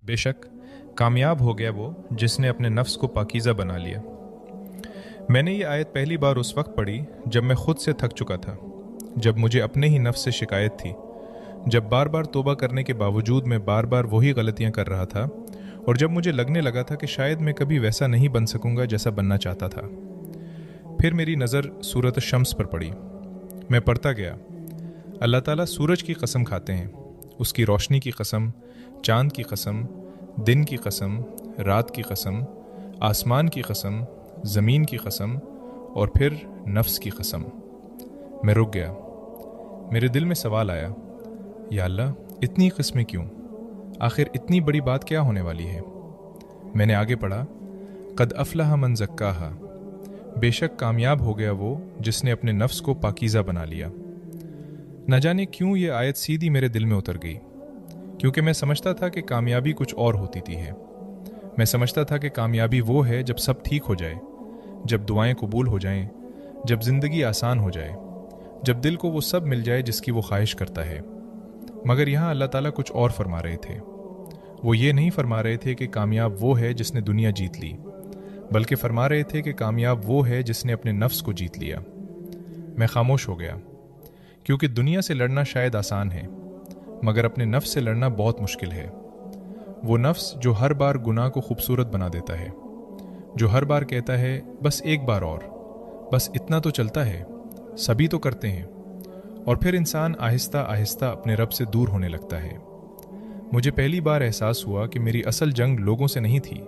बेशक कामयाब हो गया वो जिसने अपने नफ्स को पाकीज़ा बना लिया। मैंने ये आयत पहली बार उस वक्त पढ़ी जब मैं खुद से थक चुका था, जब मुझे अपने ही नफ्स से शिकायत थी, जब बार बार तौबा करने के बावजूद मैं बार बार वही गलतियां कर रहा था, और जब मुझे लगने लगा था कि शायद मैं कभी वैसा नहीं बन सकूंगा जैसा बनना चाहता था। फिर मेरी नज़र सूरत शम्स पर पड़ी। मैं पढ़ता गया, अल्लाह ताला सूरज की कसम खाते हैं, उसकी रोशनी की कसम, चांद की कसम, दिन की कसम, रात की कसम, आसमान की कसम, ज़मीन की कसम, और फिर नफ्स की कसम। मैं रुक गया। मेरे दिल में सवाल आया, या अल्लाह, इतनी किस्में क्यों? आखिर इतनी बड़ी बात क्या होने वाली है? मैंने आगे पढ़ा, कद अफलह मन ज़क्काहा, बेशक कामयाब हो गया वो जिसने अपने नफ्स को पाकीज़ा बना लिया। न जाने क्यों ये आयत सीधी मेरे दिल में उतर गई, क्योंकि मैं समझता था कि कामयाबी कुछ और होती थी है। मैं समझता था कि कामयाबी वो है जब सब ठीक हो जाए, जब दुआएं कबूल हो जाएं, जब ज़िंदगी आसान हो जाए, जब दिल को वो सब मिल जाए जिसकी वो ख्वाहिश करता है। मगर यहाँ अल्लाह ताला कुछ और फरमा रहे थे। वो ये नहीं फरमा रहे थे कि कामयाब वो है जिसने दुनिया जीत ली, बल्कि फरमा रहे थे कि कामयाब वो है जिसने अपने नफ्स को जीत लिया। मैं खामोश हो गया, क्योंकि दुनिया से लड़ना शायद आसान है, मगर अपने नफ्स से लड़ना बहुत मुश्किल है। वो नफ्स जो हर बार गुनाह को खूबसूरत बना देता है, जो हर बार कहता है बस एक बार और, बस इतना तो चलता है, सभी तो करते हैं, और फिर इंसान आहिस्ता आहिस्ता अपने रब से दूर होने लगता है। मुझे पहली बार एहसास हुआ कि मेरी असल जंग लोगों से नहीं थी,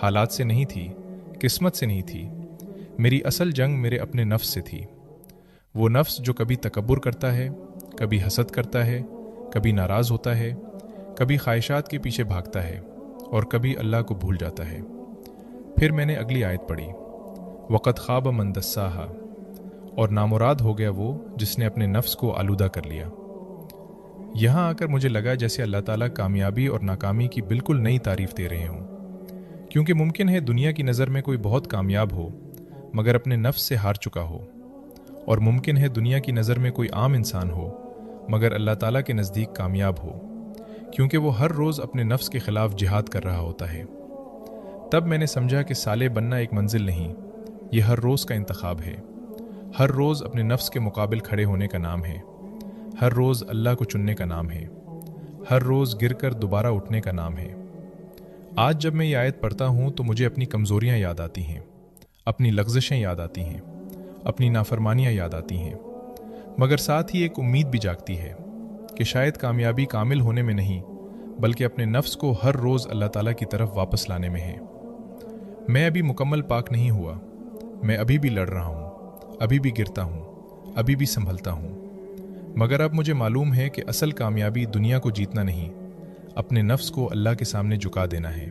हालात से नहीं थी, किस्मत से नहीं थी। मेरी असल जंग मेरे अपने नफ्स से थी। वो नफ्स जो कभी तकब्बुर करता है, कभी हसद करता है, कभी नाराज़ होता है, कभी ख्वाहिशात के पीछे भागता है, और कभी अल्लाह को भूल जाता है। फिर मैंने अगली आयत पढ़ी, वक़द ख़ाब मन दस्साहा, और नामुराद हो गया वो जिसने अपने नफ्स को आलूदा कर लिया। यहाँ आकर मुझे लगा जैसे अल्लाह ताला कामयाबी और नाकामी की बिल्कुल नई तारीफ़ दे रहे हों, क्योंकि मुमकिन है दुनिया की नज़र में कोई बहुत कामयाब हो मगर अपने नफ्स से हार चुका हो, और मुमकिन है दुनिया की नज़र में कोई आम इंसान हो मगर अल्लाह ताला के नज़दीक कामयाब हो, क्योंकि वो हर रोज़ अपने नफ्स के ख़िलाफ़ जिहाद कर रहा होता है। तब मैंने समझा कि साले बनना एक मंजिल नहीं, ये हर रोज़ का इंतखाब है। हर रोज़ अपने नफ्स के मुकाबिल खड़े होने का नाम है, हर रोज़ अल्लाह को चुनने का नाम है, हर रोज़ गिरकर दोबारा उठने का नाम है। आज जब मैं ये आयत पढ़ता हूँ तो मुझे अपनी कमज़ोरियाँ याद आती हैं, अपनी लग़ज़शें याद आती हैं, अपनी नाफरमानियाँ याद आती हैं, मगर साथ ही एक उम्मीद भी जागती है कि शायद कामयाबी कामिल होने में नहीं, बल्कि अपने नफ्स को हर रोज़ अल्लाह ताला की तरफ वापस लाने में है। मैं अभी मुकम्मल पाक नहीं हुआ, मैं अभी भी लड़ रहा हूँ, अभी भी गिरता हूँ, अभी भी संभलता हूँ, मगर अब मुझे मालूम है कि असल कामयाबी दुनिया को जीतना नहीं, अपने नफ्स को अल्लाह के सामने झुका देना है।